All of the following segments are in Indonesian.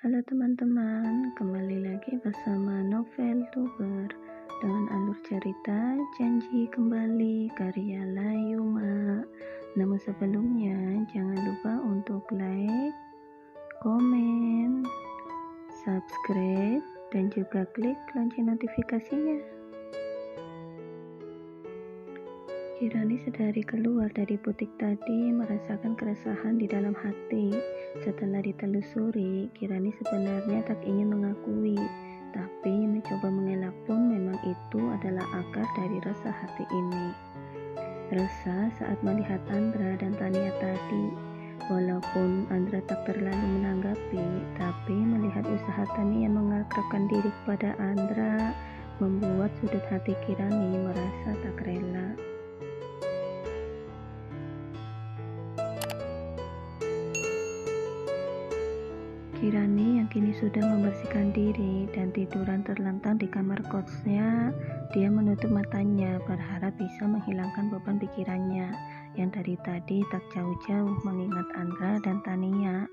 Halo teman-teman, kembali lagi bersama Novel Tuber dengan alur cerita Janji Kembali karya Layuma. Namun sebelumnya jangan lupa untuk like, komen, subscribe, dan juga klik lonceng notifikasinya. Kirani sedari keluar dari butik tadi merasakan keresahan di dalam hati. Setelah ditelusuri, Kirani sebenarnya tak ingin mengakui, tapi mencoba mengelak pun memang itu adalah akar dari rasa hati ini. Resah saat melihat Andra dan Tania tadi. Walaupun Andra tak terlalu menanggapi, tapi melihat usaha Tania mengakrabkan diri kepada Andra membuat sudut hati Kirani merasa tak rela. Kirani yang kini sudah membersihkan diri dan tiduran terlentang di kamar kosnya, dia menutup matanya berharap bisa menghilangkan beban pikirannya yang dari tadi tak jauh-jauh mengingat Andra dan Tania.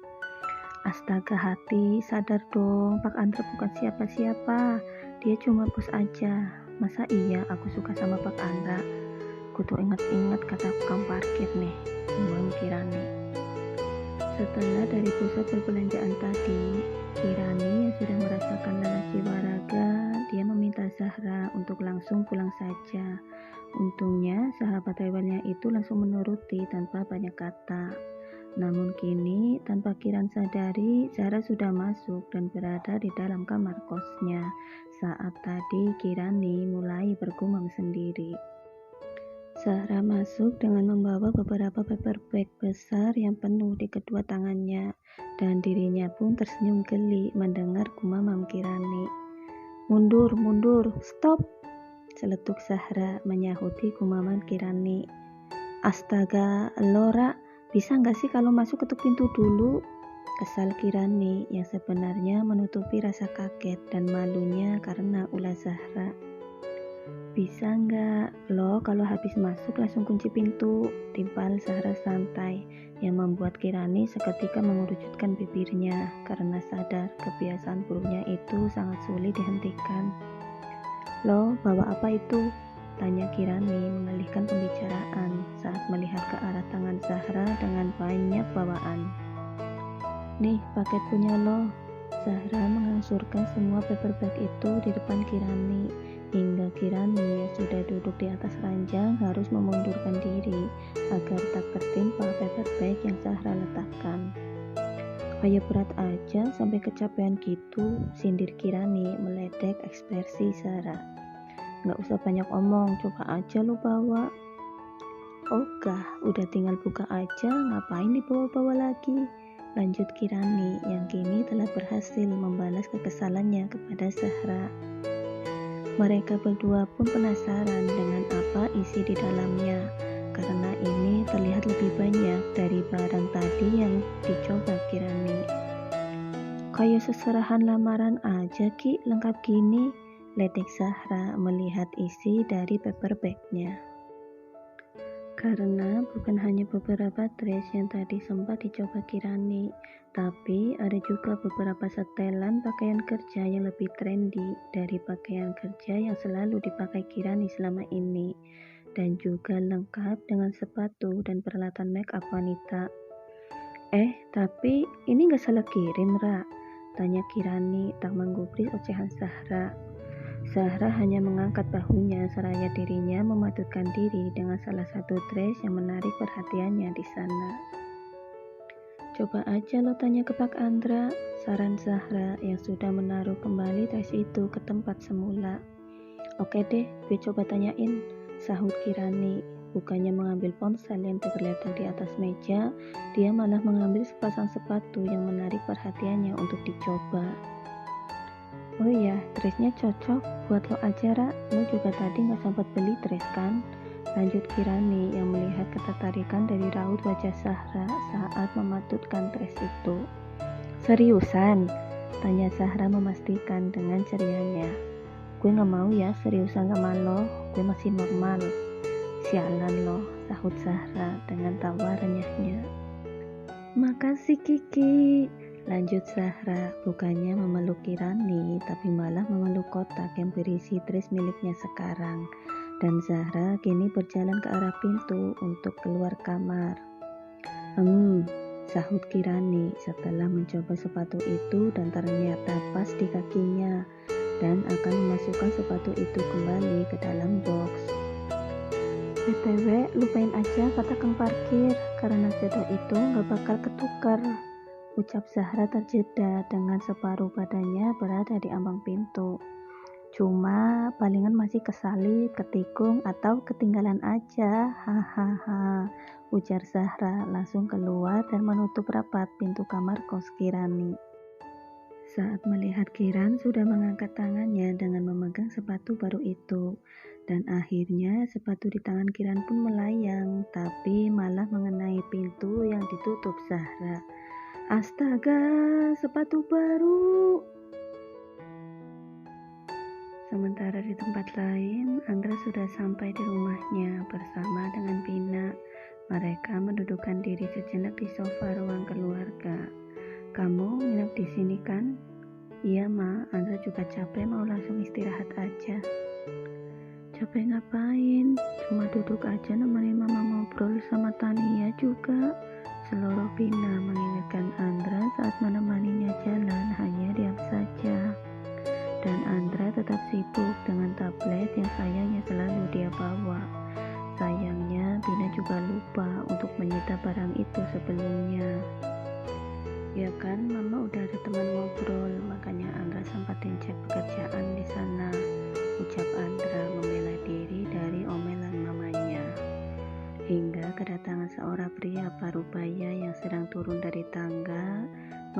Astaga hati, sadar dong, Pak Andra bukan siapa-siapa, dia cuma bos aja. Masa iya aku suka sama Pak Andra? Kudu ingat-ingat kata tukang parkir nih, Kirani. Setelah dari pusat perbelanjaan tadi, Kirani yang sudah merasakan lelah jiwa raga, dia meminta Zahra untuk langsung pulang saja. Untungnya sahabat rewelnya itu langsung menuruti tanpa banyak kata. Namun kini tanpa Kiran sadari, Zahra sudah masuk dan berada di dalam kamar kosnya. Saat tadi Kirani mulai bergumam sendiri. Zahra masuk dengan membawa beberapa paper bag besar yang penuh di kedua tangannya, dan dirinya pun tersenyum geli mendengar gumam Kirani. Mundur, mundur, stop! Celetuk Zahra menyahuti gumaman Kirani. Astaga, Lora, bisa nggak sih kalau masuk ketuk pintu dulu? Kesal Kirani yang sebenarnya menutupi rasa kaget dan malunya karena ulah Zahra. Bisa nggak lo kalau habis masuk langsung kunci pintu, timpal Zahra santai yang membuat Kirani seketika mengerucutkan bibirnya karena sadar kebiasaan buruknya itu sangat sulit dihentikan. Lo bawa apa itu? Tanya Kirani mengalihkan pembicaraan saat melihat ke arah tangan Zahra dengan banyak bawaan. Nih paket punya lo. Zahra mengangsurkan semua paper bag itu di depan Kirani, hingga Kirani yang sudah duduk di atas ranjang harus memundurkan diri agar tak tertimpa paper bag yang Zahra letakkan. Kayak berat aja sampai kecapean gitu, sindir Kirani meledek ekspresi Zahra. Nggak usah banyak omong, coba aja lo bawa. Ogah, udah tinggal buka aja, ngapain dibawa-bawa lagi? Lanjut Kirani yang kini telah berhasil membalas kekesalannya kepada Zahra. Mereka berdua pun penasaran dengan apa isi di dalamnya, karena ini terlihat lebih banyak dari barang tadi yang dicoba Kirani. Kayak seserahan lamaran aja Ki, lengkap gini, ledek Zahra melihat isi dari paper bagnya. Karena bukan hanya beberapa dress yang tadi sempat dicoba Kirani, tapi ada juga beberapa setelan pakaian kerja yang lebih trendy dari pakaian kerja yang selalu dipakai Kirani selama ini, dan juga lengkap dengan sepatu dan peralatan make up wanita. Tapi ini gak salah kirim, Ra? Tanya Kirani tak menggubris ocehan Zahra. Zahra hanya mengangkat bahunya seraya dirinya mematutkan diri dengan salah satu dress yang menarik perhatiannya di sana. Coba aja lo tanya ke Pak Andra, saran Zahra yang sudah menaruh kembali dress itu ke tempat semula. Oke deh, gue coba tanyain, sahut Kirani. Bukannya mengambil ponsel yang terletak di atas meja, dia malah mengambil sepasang sepatu yang menarik perhatiannya untuk dicoba. Oh iya, dressnya cocok buat lo aja, Ra. Lo juga tadi gak sempat beli dress kan? Lanjut Kirani yang melihat ketertarikan dari raut wajah Zahra saat mematutkan dress itu. Seriusan? Tanya Zahra memastikan dengan cerianya. Gue gak mau ya seriusan sama lo, gue masih normal. Sialan lo, sahut Zahra dengan tawa renyahnya. Makasih Kiki, Lanjut Zahra, bukannya memeluk Kirani, tapi malah memeluk kotak yang berisi dress miliknya sekarang. Dan Zahra kini berjalan ke arah pintu untuk keluar kamar. Sahut Kirani setelah mencoba sepatu itu dan ternyata pas di kakinya, dan akan memasukkan sepatu itu kembali ke dalam box. BTW, lupain aja kata Kang Parkir, karena sepeda itu gak bakal ketukar, ucap Zahra terjeda dengan separuh badannya berada di ambang pintu. Cuma palingan masih kesalip, ketikung, atau ketinggalan aja, hahaha, ujar Zahra langsung keluar dan menutup rapat pintu kamar kos Kirani. Saat melihat Kiran sudah mengangkat tangannya dengan memegang sepatu baru itu, dan akhirnya sepatu di tangan Kiran pun melayang, tapi malah mengenai pintu yang ditutup Zahra. Astaga, sepatu baru! Sementara di tempat lain, Andra sudah sampai di rumahnya bersama dengan Bina. Mereka mendudukkan diri sejenak di sofa ruang keluarga. Kamu nginep di sini kan? Iya Ma, Andra juga capek mau langsung istirahat aja. Capek ngapain? Cuma duduk aja nemenin Mama ngobrol sama Tania juga. Seloroh Bina mengingatkan Andra saat menemaninya jalan, hanya diam saja. Dan Andra tetap sibuk dengan tablet yang sayangnya selalu dia bawa. Sayangnya Bina juga lupa untuk menyita barang itu sebelumnya. Ya kan, Mama udah ada teman ngobrol, makanya Andra sempatin cek pekerjaan di sana, ucap Andra membela diri dari omelan mamanya. Hingga kedatangan seorang pria parubaya yang sedang turun dari tangga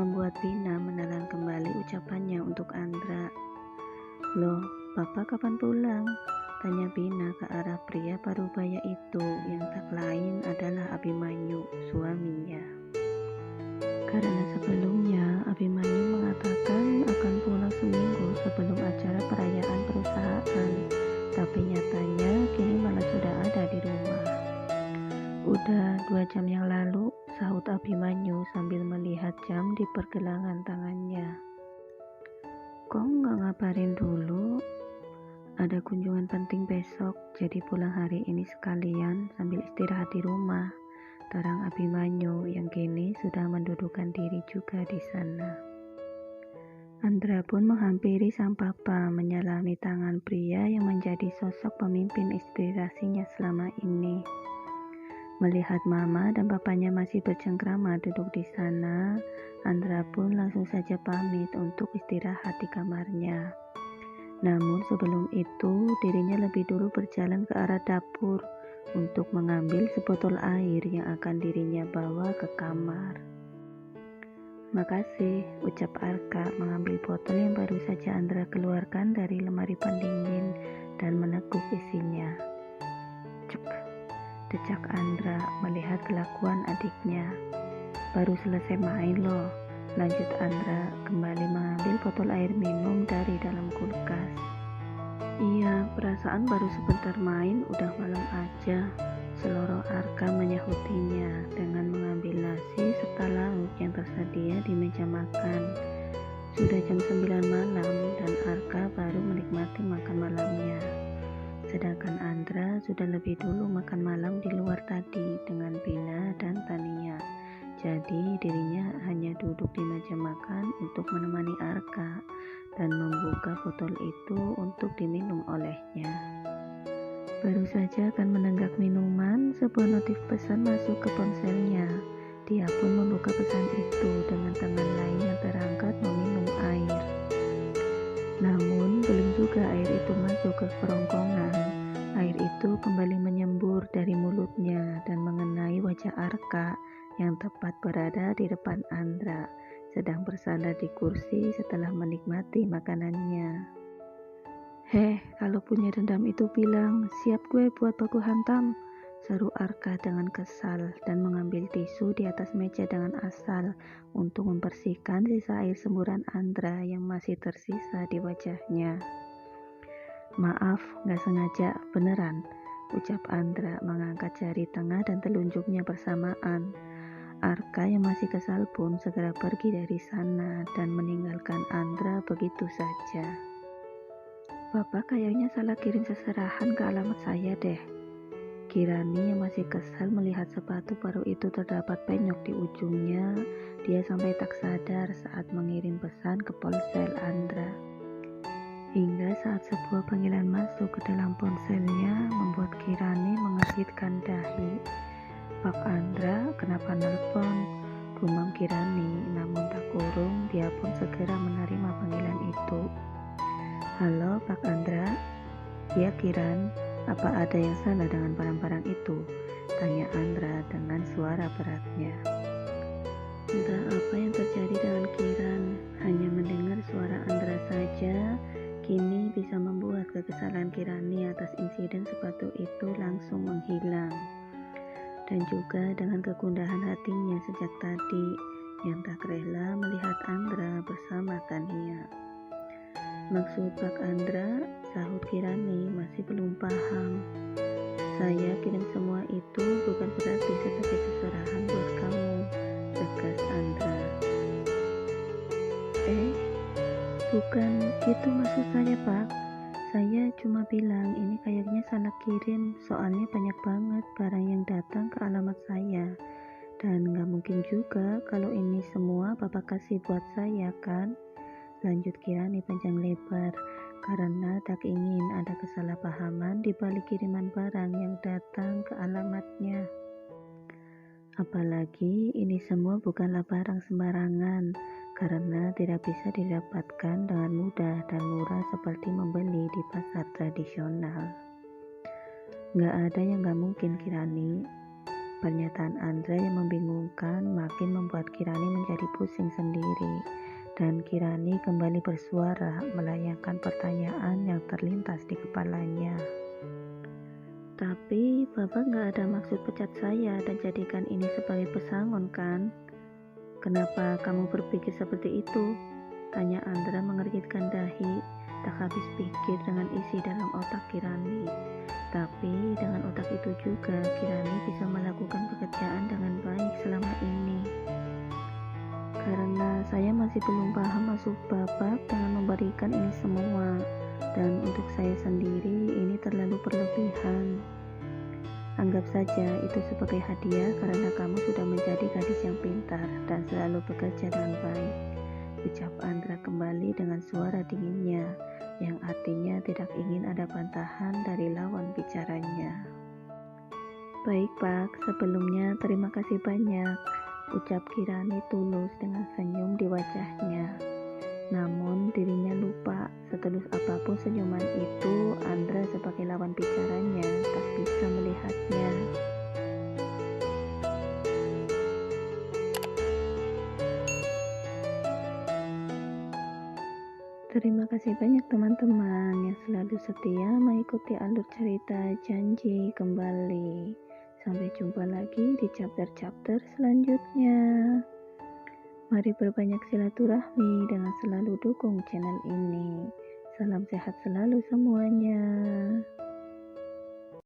membuat Bina menelan kembali ucapannya untuk Andra. Loh, Bapak kapan pulang? Tanya Bina ke arah pria parubaya itu yang tak lain adalah Abimanyu, suaminya. Karena sebelumnya Abimanyu mengatakan akan pulang seminggu sebelum acara perayaan perusahaan, tapi nyatanya kini malah sudah ada di rumah. Udah 2 jam yang lalu, sahut Abimanyu sambil melihat jam di pergelangan tangannya. Kok nggak ngabarin dulu? Ada kunjungan penting besok, jadi pulang hari ini sekalian sambil istirahat di rumah, terang Abimanyu yang kini sudah mendudukkan diri juga di sana. Andra pun menghampiri sang papa menyalami tangan pria yang menjadi sosok pemimpin inspirasinya selama ini. Melihat mama dan papanya masih bercengkrama duduk di sana, Andra pun langsung saja pamit untuk istirahat di kamarnya. Namun sebelum itu, dirinya lebih dulu berjalan ke arah dapur untuk mengambil sebotol air yang akan dirinya bawa ke kamar. Makasih, ucap Arka mengambil botol yang baru saja Andra keluarkan dari lemari pendingin dan meneguk isinya. Cek, decak Andra melihat kelakuan adiknya. Baru selesai main loh, lanjut Andra kembali mengambil botol air minum dari dalam kulkas. Iya, perasaan baru sebentar main udah malam aja, seloroh Arka menyahutinya dengan mengambil nasi serta lauk yang tersedia di meja makan. Sudah jam 9 malam dan Arka baru menikmati makan malamnya. Sedangkan Andra sudah lebih dulu makan malam di luar tadi dengan Bina dan Tania. Jadi dirinya hanya duduk di meja makan untuk menemani Arka dan membuka botol itu untuk diminum olehnya. Baru saja akan menenggak minuman, sebuah notif pesan masuk ke ponselnya. Dia pun membuka pesan itu dengan tangan lain yang terangkat meminum air. Namun belum juga air itu masuk ke kerongkongan. Air itu kembali menyembur dari mulutnya dan mengenai wajah Arka yang tepat berada di depan Andra, sedang bersandar di kursi setelah menikmati makanannya. Heh, kalau punya dendam itu bilang, siap gue buat baku hantam, seru Arka dengan kesal dan mengambil tisu di atas meja dengan asal untuk membersihkan sisa air semburan Andra yang masih tersisa di wajahnya. Maaf, gak sengaja, beneran, ucap Andra mengangkat jari tengah dan telunjuknya bersamaan. Arka yang masih kesal pun segera pergi dari sana dan meninggalkan Andra begitu saja. Bapak kayaknya salah kirim seserahan ke alamat saya deh. Kirani yang masih kesal melihat sepatu baru itu terdapat penyok di ujungnya, dia sampai tak sadar saat mengirim pesan ke ponsel Andra. Hingga saat sebuah panggilan masuk ke dalam ponselnya membuat Kirani mengerutkan dahi. Pak Andra, kenapa nelpon? Gumam Kirani, namun tak kurung dia pun segera menerima panggilan itu. Halo Pak Andra, ya Kiran. Apa ada yang salah dengan barang-barang itu? Tanya Andra dengan suara beratnya. Entah apa yang terjadi dengan Kiran, hanya mendengar suara Andra saja, kini bisa membuat kekesalan Kirani atas insiden sepatu itu langsung menghilang. Dan juga dengan kegundahan hatinya sejak tadi, yang tak rela melihat Andra bersama Tania. Maksud Pak Andra, sahut Kirani masih belum paham. Saya kirim semua itu bukan berarti sebagai seserahan buat kamu, tegas Andra. Bukan gitu maksud saya Pak. Saya cuma bilang ini kayaknya salah kirim, soalnya banyak banget barang yang datang ke alamat saya. Dan gak mungkin juga kalau ini semua Bapak kasih buat saya kan? Lanjut Kirani panjang lebar, karena tak ingin ada kesalahpahaman di balik kiriman barang yang datang ke alamatnya. Apalagi ini semua bukanlah barang sembarangan, karena tidak bisa didapatkan dengan mudah dan murah seperti membeli di pasar tradisional. Gak ada yang gak mungkin Kirani. Pernyataan Andra yang membingungkan makin membuat Kirani menjadi pusing sendiri. Dan Kirani kembali bersuara melayangkan pertanyaan yang terlintas di kepalanya. Tapi Bapak gak ada maksud pecat saya dan jadikan ini sebagai pesangon kan? Kenapa kamu berpikir seperti itu? Tanya Andra mengerutkan dahi, tak habis pikir dengan isi dalam otak Kirani. Tapi dengan otak itu juga Kirani bisa melakukan pekerjaan dengan baik selama ini. Karena saya masih belum paham maksud Bapak dengan memberikan ini semua, dan untuk saya sendiri ini terlalu berlebihan. Anggap saja itu sebagai hadiah karena kamu sudah menjadi gadis yang pintar dan selalu bekerja dengan baik, ucap Andra kembali dengan suara dinginnya, yang artinya tidak ingin ada bantahan dari lawan bicaranya. Baik Pak, sebelumnya terima kasih banyak, ucap Kirani tulus dengan senyum di wajahnya. Namun dirinya lupa, setulus apapun senyuman itu, Andra sebagai lawan bicaranya tak bisa melihatnya. Terima kasih banyak teman-teman yang selalu setia mengikuti alur cerita Janji Kembali. Sampai jumpa lagi di chapter-chapter selanjutnya. Mari berbanyak silaturahmi dengan selalu dukung channel ini. Salam sehat selalu semuanya.